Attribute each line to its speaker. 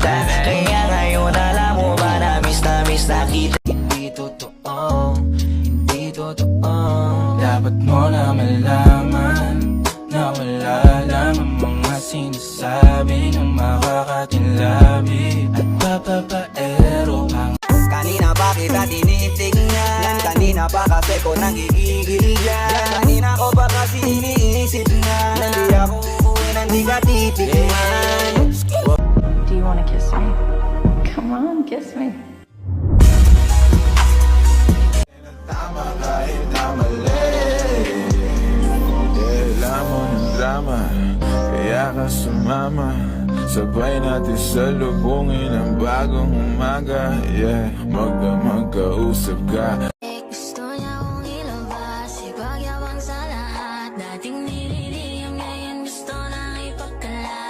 Speaker 1: kita. Kaya ngayon alam mo ba na miss na kita. Hindi totoo, hindi totoo.
Speaker 2: Dapat mo na malaman na wala lamang mga sinasabi ng makakatinlabi at papapaero ang
Speaker 1: Kanina pa kita tinitignan, kanina pa kasi ko nanggigigil dyan. Kanina ko pa kasi iniisip na hindi ako uuwi na hindi ka titignan.
Speaker 3: Do you wanna kiss me? Come on, kiss me.
Speaker 2: tama kahit na mali. Alam mo ng drama, kaya ka sumama. Sabay natin salubungin ang bagong umaga. Yeah, magkausap ka